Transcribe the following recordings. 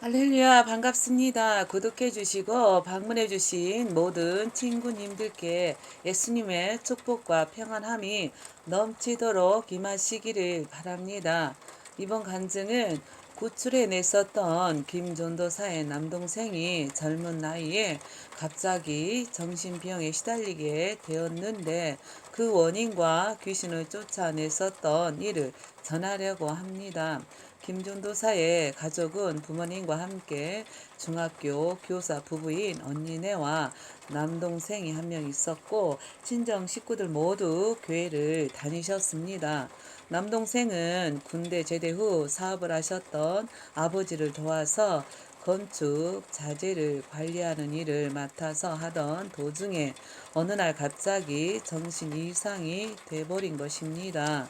할렐루야, 반갑습니다. 구독해 주시고 방문해 주신 모든 친구님들께 예수님의 축복과 평안함이 넘치도록 임하시기를 바랍니다. 이번 간증은 구출해 냈었던 김전도사의 남동생이 젊은 나이에 갑자기 정신병에 시달리게 되었는데 그 원인과 귀신을 쫓아냈었던 일을 전하려고 합니다. 김전도사의 가족은 부모님과 함께 중학교 교사 부부인 언니네와 남동생이 한 명 있었고 친정 식구들 모두 교회를 다니셨습니다. 남동생은 군대 제대 후 사업을 하셨던 아버지를 도와서 건축 자재를 관리하는 일을 맡아서 하던 도중에 어느 날 갑자기 정신 이상이 돼버린 것입니다.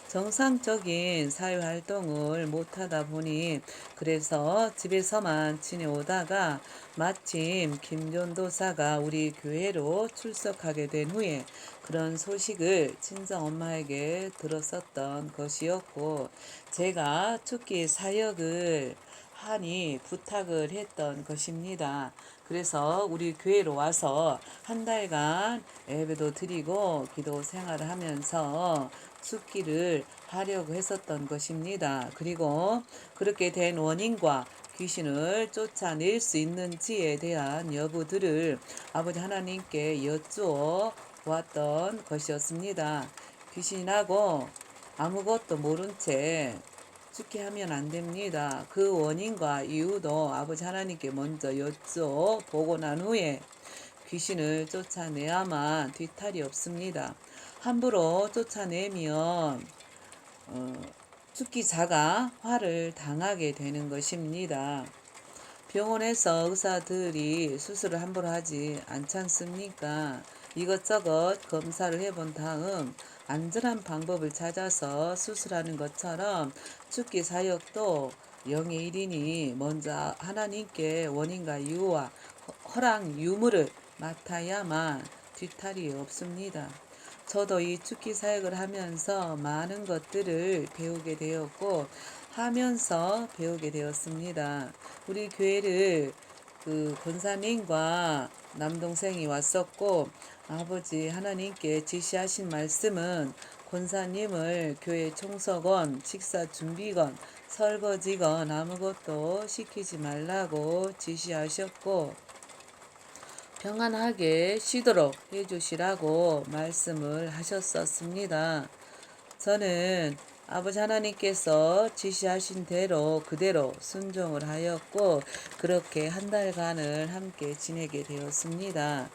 정상적인 사회활동을 못하다 보니 그래서 집에서만 지내오다가 마침 김전도사가 우리 교회로 출석하게 된 후에 그런 소식을 친정엄마에게 들었었던 것이었고, 제가 축기 사역을 하니 부탁을 했던 것입니다. 그래서 우리 교회로 와서 한 달간 예배도 드리고 기도 생활을 하면서 숙기를 하려고 했었던 것입니다. 그리고 그렇게 된 원인과 귀신을 쫓아낼 수 있는지에 대한 여부들을 아버지 하나님께 여쭈어 보았던 것이었습니다. 귀신하고 아무것도 모른 채 죽게 하면 안 됩니다. 그 원인과 이유도 아버지 하나님께 먼저 여쭤보고 난 후에 귀신을 쫓아내야만 뒤탈이 없습니다. 함부로 쫓아내면 죽기자가 화를 당하게 되는 것입니다. 병원에서 의사들이 수술을 함부로 하지 않지 않습니까? 이것저것 검사를 해본 다음 안전한 방법을 찾아서 수술하는 것처럼 죽기 사역도 영의 일이니 먼저 하나님께 원인과 이유와 허락 유무를 맡아야만 뒤탈이 없습니다. 저도 이 죽기 사역을 하면서 많은 것들을 배우게 되었고 하면서 배우게 되었습니다. 우리 교회를 권사님과 남동생이 왔었고 아버지 하나님께 지시하신 말씀은 권사님을 교회 청소건, 식사 준비건, 설거지건 아무것도 시키지 말라고 지시하셨고 평안하게 쉬도록 해주시라고 말씀을 하셨었습니다. 저는 아버지 하나님께서 지시하신 대로 그대로 순종을 하였고 그렇게 한 달간을 함께 지내게 되었습니다.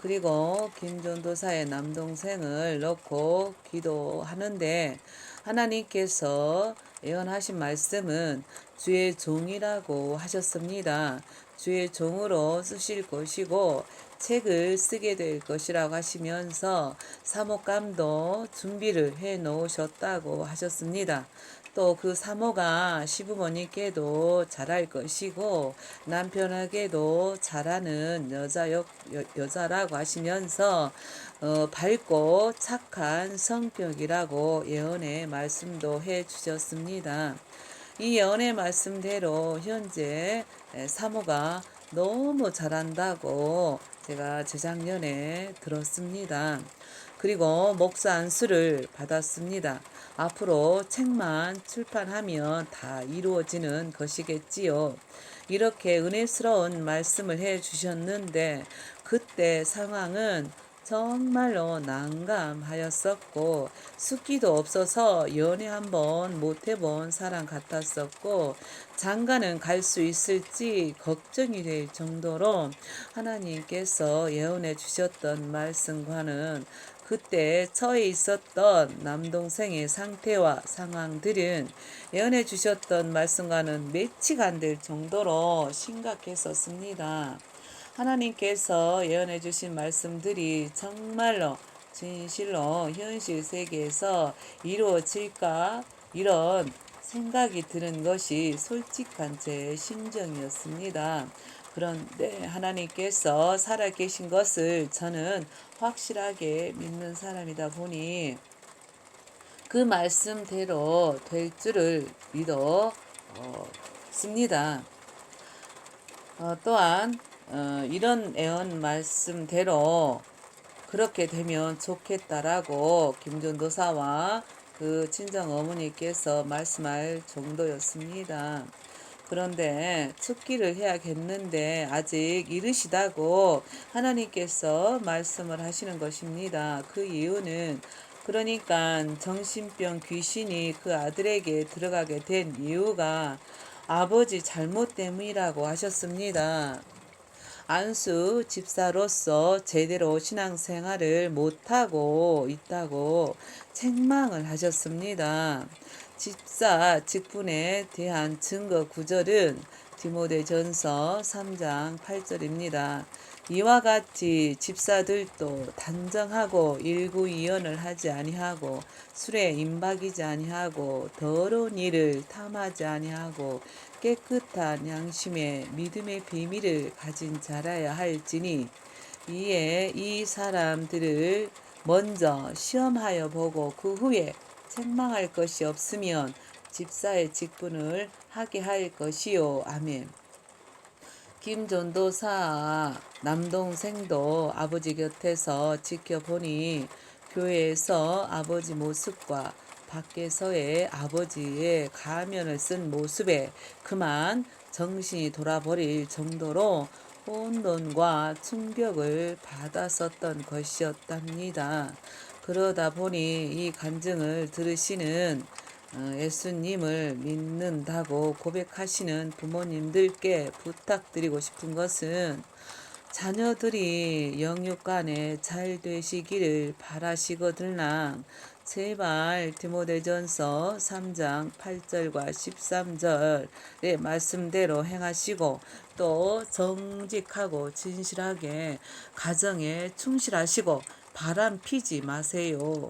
그리고 김전도사의 남동생을 놓고 기도하는데 하나님께서 예언하신 말씀은 주의 종이라고 하셨습니다. 주의 종으로 쓰실 것이고 책을 쓰게 될 것이라고 하시면서 사목감도 준비를 해 놓으셨다고 하셨습니다. 또 그 사모가 시부모님께도 잘할 것이고 남편에게도 잘하는 여자라고 하시면서 밝고 착한 성격이라고 예언의 말씀도 해 주셨습니다. 이 예언의 말씀대로 현재 사모가 너무 잘한다고 제가 재작년에 들었습니다. 그리고 목사 안수를 받았습니다. 앞으로 책만 출판하면 다 이루어지는 것이겠지요. 이렇게 은혜스러운 말씀을 해 주셨는데 그때 상황은 정말로 난감하였었고 숫기도 없어서 연애 한번 못 해본 사람 같았었고 장가는 갈 수 있을지 걱정이 될 정도로 하나님께서 예언해 주셨던 말씀과는 그때 처해 있었던 남동생의 상태와 상황들은 예언해 주셨던 말씀과는 매치가 안 될 정도로 심각했었습니다. 하나님께서 예언해 주신 말씀들이 정말로 진실로 현실 세계에서 이루어질까 이런 생각이 드는 것이 솔직한 제 심정이었습니다. 그런데 하나님께서 살아계신 것을 저는 확실하게 믿는 사람이다 보니 그 말씀대로 될 줄을 믿어 습니다. 또한 이런 애언 말씀대로 그렇게 되면 좋겠다라고 김전도사와 그 친정 어머니께서 말씀할 정도였습니다. 그런데 축기를 해야겠는데 아직 이르시다고 하나님께서 말씀을 하시는 것입니다. 그 이유는 그러니까 정신병 귀신이 그 아들에게 들어가게 된 이유가 아버지 잘못 때문이라고 하셨습니다. 안수 집사로서 제대로 신앙생활을 못하고 있다고 책망을 하셨습니다. 집사 직분에 대한 증거 구절은 디모데전서 3장 8절입니다. 이와 같이 집사들도 단정하고 일구이연을 하지 아니하고 술에 임박이지 아니하고 더러운 일을 탐하지 아니하고 깨끗한 양심의 믿음의 비밀을 가진 자라야 할지니 이에 이 사람들을 먼저 시험하여 보고 그 후에 책망할 것이 없으면 집사의 직분을 하게 할 것이요. 아멘. 김전도사 남동생도 아버지 곁에서 지켜보니 교회에서 아버지 모습과 밖에서의 아버지의 가면을 쓴 모습에 그만 정신이 돌아버릴 정도로 혼돈과 충격을 받았었던 것이었답니다. 그러다 보니 이 간증을 들으시는 예수님을 믿는다고 고백하시는 부모님들께 부탁드리고 싶은 것은 자녀들이 영육간에 잘 되시기를 바라시거들나 제발 디모데전서 3장 8절과 13절의 말씀대로 행하시고 또 정직하고 진실하게 가정에 충실하시고 바람 피지 마세요.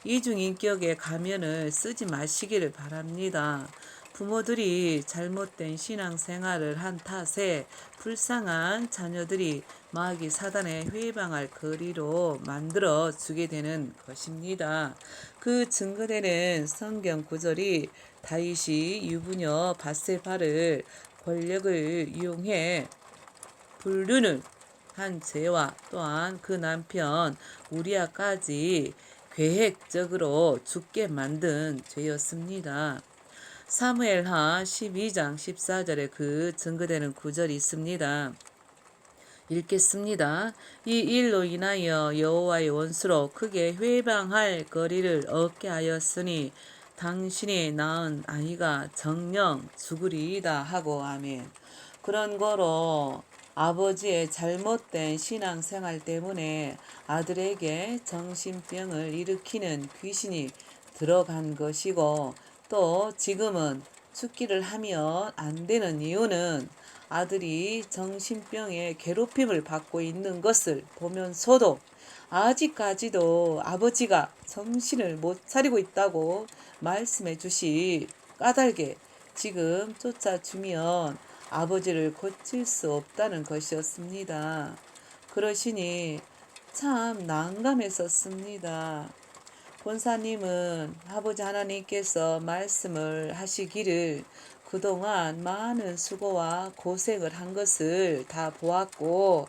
이중인격의 가면을 쓰지 마시기를 바랍니다. 부모들이 잘못된 신앙생활을 한 탓에 불쌍한 자녀들이 마귀 사단의 회방할 거리로 만들어 주게 되는 것입니다. 그 증거되는 성경 구절이 다윗이 유부녀 밧세바를 권력을 이용해 불륜을 한 죄와 또한 그 남편 우리아까지 계획적으로 죽게 만든 죄였습니다. 사무엘하 12장 14절에 그 증거되는 구절이 있습니다. 읽겠습니다. 이 일로 인하여 여호와의 원수로 크게 회방할 거리를 얻게 하였으니 당신이 낳은 아이가 정령 죽으리이다 하고 아멘. 그런 거로 아버지의 잘못된 신앙생활 때문에 아들에게 정신병을 일으키는 귀신이 들어간 것이고 또 지금은 죽기를 하면 안 되는 이유는 아들이 정신병의 괴롭힘을 받고 있는 것을 보면서도 아직까지도 아버지가 정신을 못 차리고 있다고 말씀해 주시 까닭에 지금 쫓아주면 아버지를 고칠 수 없다는 것이었습니다. 그러시니 참 난감했었습니다. 권사님은 아버지 하나님께서 말씀을 하시기를 그동안 많은 수고와 고생을 한 것을 다 보았고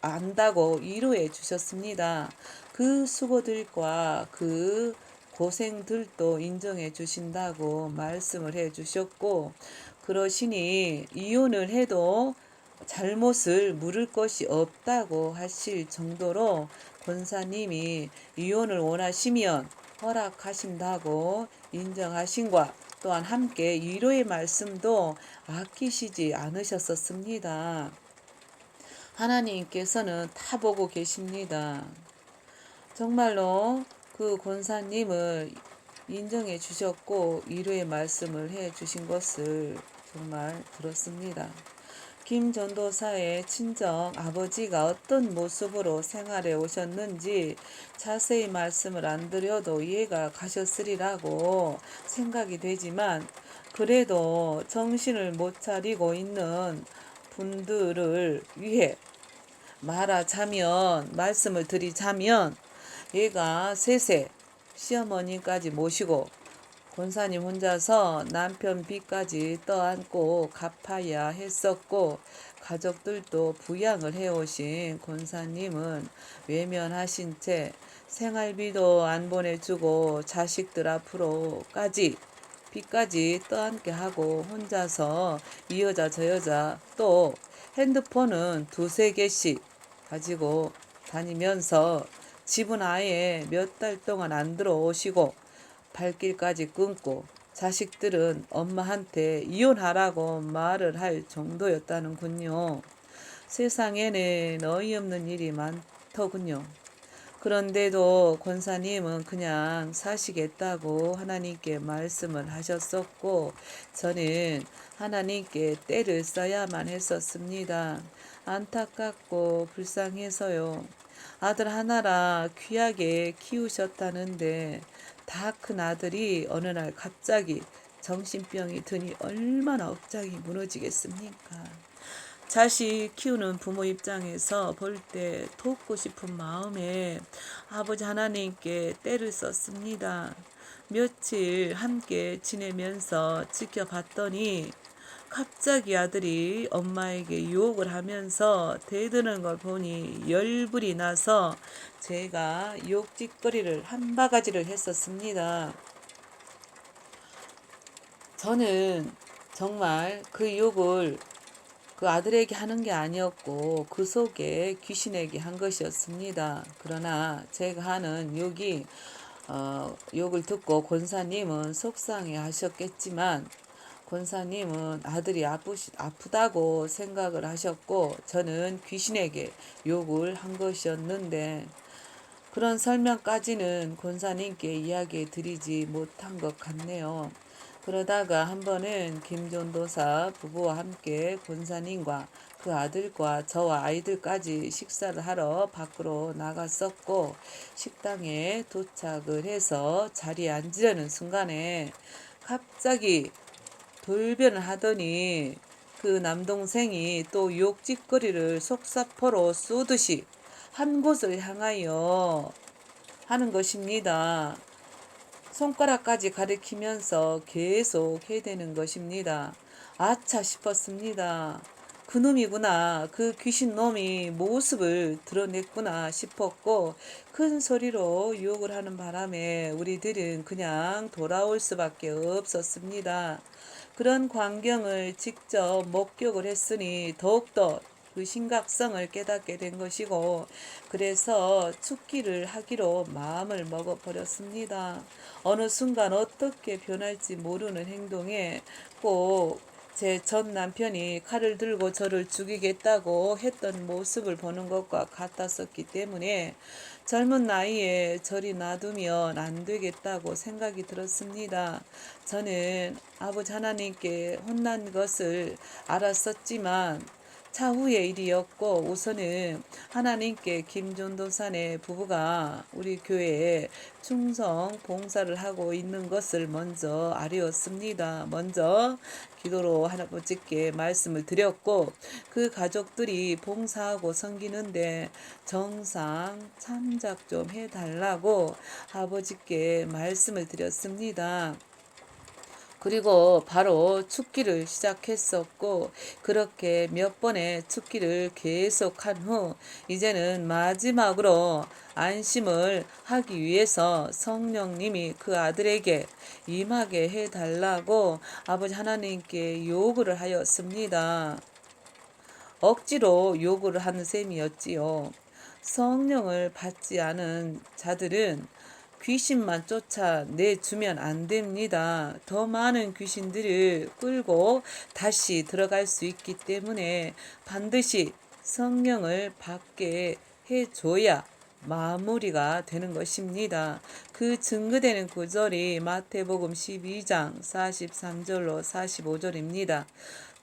안다고 위로해 주셨습니다. 그 수고들과 그 고생들도 인정해 주신다고 말씀을 해 주셨고 그러시니 이혼을 해도 잘못을 물을 것이 없다고 하실 정도로 권사님이 이혼을 원하시면 허락하신다고 인정하신과 또한 함께 위로의 말씀도 아끼시지 않으셨었습니다. 하나님께서는 다 보고 계십니다. 정말로 그 권사님을 인정해 주셨고 위로의 말씀을 해 주신 것을 정말 들었습니다. 김 전도사의 친정 아버지가 어떤 모습으로 생활해 오셨는지 자세히 말씀을 안 드려도 이해가 가셨으리라고 생각이 되지만 그래도 정신을 못 차리고 있는 분들을 위해 말씀을 드리자면 얘가 셋에 시어머니까지 모시고 권사님 혼자서 남편 빚까지 떠안고 갚아야 했었고 가족들도 부양을 해오신 권사님은 외면하신 채 생활비도 안 보내주고 자식들 앞으로까지 빚까지 떠안게 하고 혼자서 이 여자 저 여자 또 핸드폰은 두세 개씩 가지고 다니면서 집은 아예 몇 달 동안 안 들어오시고 발길까지 끊고 자식들은 엄마한테 이혼하라고 말을 할 정도였다는군요. 세상에는 어이없는 일이 많더군요. 그런데도 권사님은 그냥 사시겠다고 하나님께 말씀을 하셨었고 저는 하나님께 때를 써야만 했었습니다. 안타깝고 불쌍해서요. 아들 하나라 귀하게 키우셨다는데 다 큰 아들이 어느 날 갑자기 정신병이 드니 얼마나 억장이 무너지겠습니까? 자식 키우는 부모 입장에서 볼 때 돕고 싶은 마음에 아버지 하나님께 때를 썼습니다. 며칠 함께 지내면서 지켜봤더니 갑자기 아들이 엄마에게 유혹을 하면서 대드는 걸 보니 열불이 나서 제가 욕짓거리를 한 바가지를 했었습니다. 저는 정말 그 욕을 그 아들에게 하는 게 아니었고 그 속에 귀신에게 한 것이었습니다. 그러나 제가 하는 욕을 듣고 권사님은 속상해 하셨겠지만 권사님은 아들이 아프다고 생각을 하셨고 저는 귀신에게 욕을 한 것이었는데 그런 설명까지는 권사님께 이야기해 드리지 못한 것 같네요. 그러다가 한 번은 김전도사 부부와 함께 권사님과 그 아들과 저와 아이들까지 식사를 하러 밖으로 나갔었고 식당에 도착을 해서 자리에 앉으려는 순간에 갑자기 돌변을 하더니 그 남동생이 또 욕짓거리를 속사포로 쏘듯이 한 곳을 향하여 하는 것입니다. 손가락까지 가리키면서 계속 해대는 것입니다. 아차 싶었습니다. 그놈이구나. 그 귀신놈이 모습을 드러냈구나 싶었고 큰 소리로 욕을 하는 바람에 우리들은 그냥 돌아올 수밖에 없었습니다. 그런 광경을 직접 목격을 했으니 더욱더 그 심각성을 깨닫게 된 것이고 그래서 죽기를 하기로 마음을 먹어버렸습니다. 어느 순간 어떻게 변할지 모르는 행동에 꼭 제 전 남편이 칼을 들고 저를 죽이겠다고 했던 모습을 보는 것과 같았었기 때문에 젊은 나이에 저리 놔두면 안 되겠다고 생각이 들었습니다. 저는 아버지 하나님께 혼난 것을 알았었지만 차후의 일이었고 우선은 하나님께 김전도사네 부부가 우리 교회에 충성 봉사를 하고 있는 것을 먼저 알았습니다. 먼저 기도로 할아버지께 말씀을 드렸고 그 가족들이 봉사하고 섬기는데 정상 참작 좀 해달라고 아버지께 말씀을 드렸습니다. 그리고 바로 축기를 시작했었고 그렇게 몇 번의 축기를 계속한 후 이제는 마지막으로 안심을 하기 위해서 성령님이 그 아들에게 임하게 해달라고 아버지 하나님께 요구를 하였습니다. 억지로 요구를 하는 셈이었지요. 성령을 받지 않은 자들은 귀신만 쫓아내주면 안 됩니다. 더 많은 귀신들을 끌고 다시 들어갈 수 있기 때문에 반드시 성령을 받게 해줘야 마무리가 되는 것입니다. 그 증거되는 구절이 마태복음 12장 43절로 45절입니다.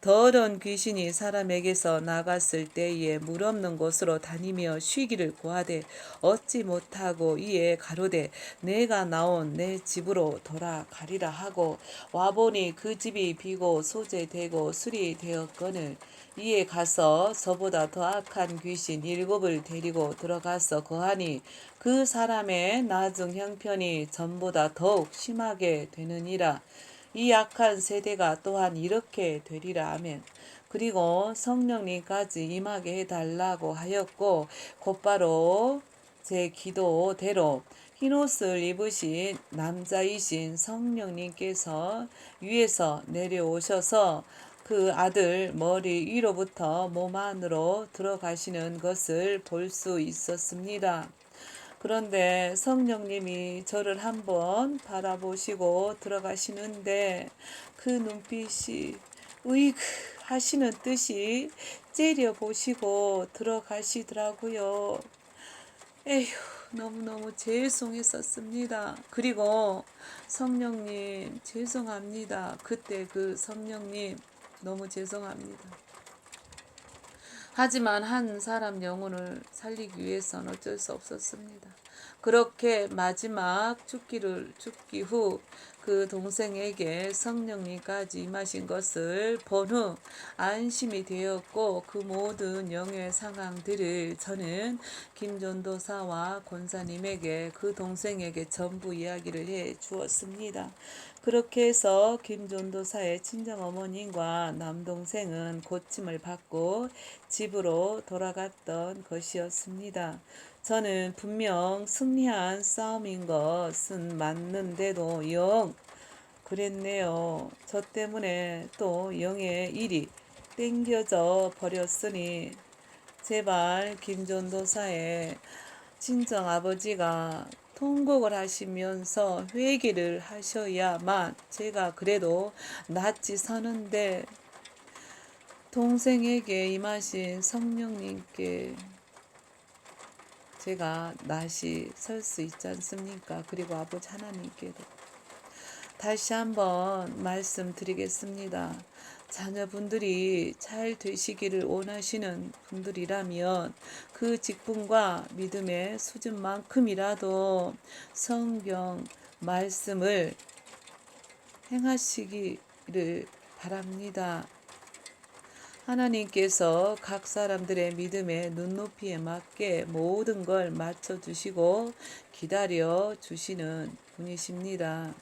더러운 귀신이 사람에게서 나갔을 때에 물 없는 곳으로 다니며 쉬기를 구하되 얻지 못하고 이에 가로되 내가 나온 내 집으로 돌아가리라 하고 와보니 그 집이 비고 소재되고 수리되었거늘 이에 가서 저보다 더 악한 귀신 7을 데리고 들어가서 거하니 그 사람의 나중 형편이 전보다 더욱 심하게 되느니라. 이 약한 세대가 또한 이렇게 되리라. 아멘. 그리고 성령님까지 임하게 해달라고 하였고 곧바로 제 기도대로 흰옷을 입으신 남자이신 성령님께서 위에서 내려오셔서 그 아들 머리 위로부터 몸 안으로 들어가시는 것을 볼 수 있었습니다. 그런데 성령님이 저를 한번 바라보시고 들어가시는데 그 눈빛이 으이그 하시는 듯이 째려보시고 들어가시더라고요. 에휴, 너무너무 죄송했었습니다. 그리고 성령님 죄송합니다. 그때 그 성령님 너무 죄송합니다. 하지만 한 사람 영혼을 살리기 위해서는 어쩔 수 없었습니다. 그렇게 마지막 죽기 후 그 동생에게 성령님까지 임하신 것을 본 후 안심이 되었고 그 모든 영의 상황들을 저는 김전도사와 권사님에게 그 동생에게 전부 이야기를 해 주었습니다. 그렇게 해서 김전도사의 친정어머님과 남동생은 고침을 받고 집으로 돌아갔던 것이었습니다. 저는 분명 승리한 싸움인 것은 맞는데도 영 그랬네요. 저 때문에 또 영의 일이 땡겨져 버렸으니 제발 김전도사의 친정아버지가 통곡을 하시면서 회개를 하셔야만 제가 그래도 낫지 서는데 동생에게 임하신 성령님께 제가 낫이 설 수 있지 않습니까? 그리고 아버지 하나님께도 다시 한번 말씀드리겠습니다. 자녀분들이 잘 되시기를 원하시는 분들이라면 그 직분과 믿음의 수준만큼이라도 성경 말씀을 행하시기를 바랍니다. 하나님께서 각 사람들의 믿음의 눈높이에 맞게 모든 걸 맞춰주시고 기다려 주시는 분이십니다.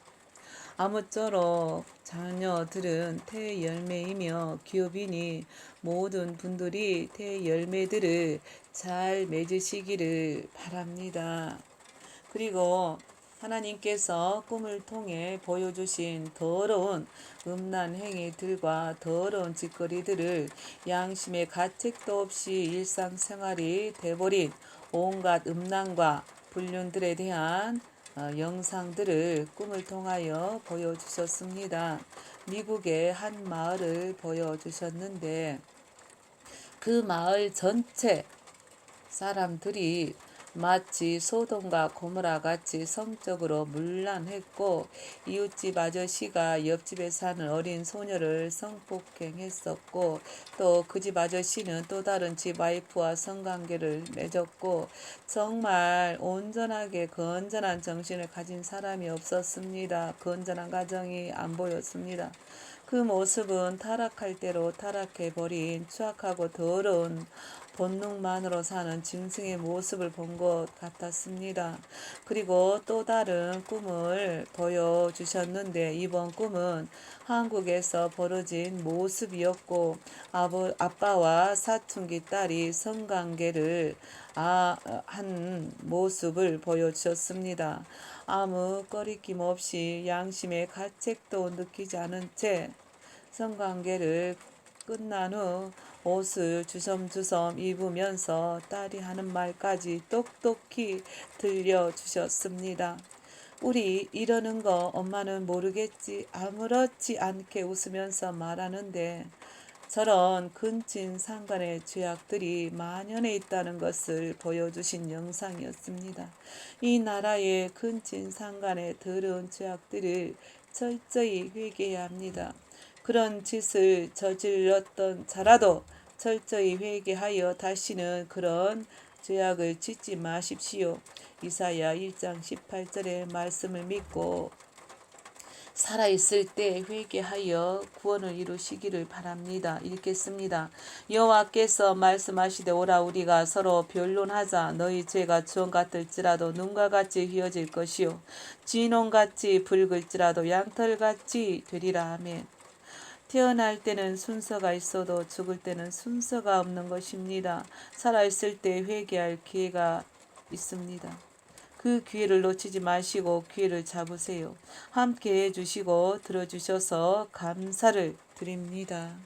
아무쪼록 자녀들은 태열매이며 기업이니 모든 분들이 태열매들을 잘 맺으시기를 바랍니다. 그리고 하나님께서 꿈을 통해 보여주신 더러운 음란 행위들과 더러운 짓거리들을 양심의 가책도 없이 일상생활이 돼버린 온갖 음란과 불륜들에 대한 영상들을 꿈을 통하여 보여주셨습니다. 미국의 한 마을을 보여주셨는데 그 마을 전체 사람들이 마치 소돔과 고모라 같이 성적으로 문란했고 이웃집 아저씨가 옆집에 사는 어린 소녀를 성폭행했었고 또 그 집 아저씨는 또 다른 집 와이프와 성관계를 맺었고 정말 온전하게 건전한 정신을 가진 사람이 없었습니다. 건전한 가정이 안 보였습니다. 그 모습은 타락할 대로 타락해버린 추악하고 더러운 본능만으로 사는 짐승의 모습을 본 것 같았습니다. 그리고 또 다른 꿈을 보여주셨는데 이번 꿈은 한국에서 벌어진 모습이었고 아빠와 사춘기 딸이 성관계를 한 모습을 보여주셨습니다. 아무 꺼리낌 없이 양심의 가책도 느끼지 않은 채 성관계를 끝난 후 옷을 주섬주섬 입으면서 딸이 하는 말까지 똑똑히 들려주셨습니다. 우리 이러는 거 엄마는 모르겠지 아무렇지 않게 웃으면서 말하는데 저런 근친상간의 죄악들이 만연해 있다는 것을 보여주신 영상이었습니다. 이 나라의 근친상간의 더러운 죄악들을 철저히 회개해야 합니다. 그런 짓을 저질렀던 자라도 철저히 회개하여 다시는 그런 죄악을 짓지 마십시오. 이사야 1장 18절의 말씀을 믿고 살아있을 때 회개하여 구원을 이루시기를 바랍니다. 읽겠습니다. 여호와께서 말씀하시되 오라 우리가 서로 변론하자. 너희 죄가 주홍 같을지라도 눈과 같이 휘어질 것이요 진홍같이 붉을지라도 양털같이 되리라. 아멘. 태어날 때는 순서가 있어도 죽을 때는 순서가 없는 것입니다. 살아있을 때 회개할 기회가 있습니다. 그 기회를 놓치지 마시고 기회를 잡으세요. 함께 해주시고 들어주셔서 감사를 드립니다.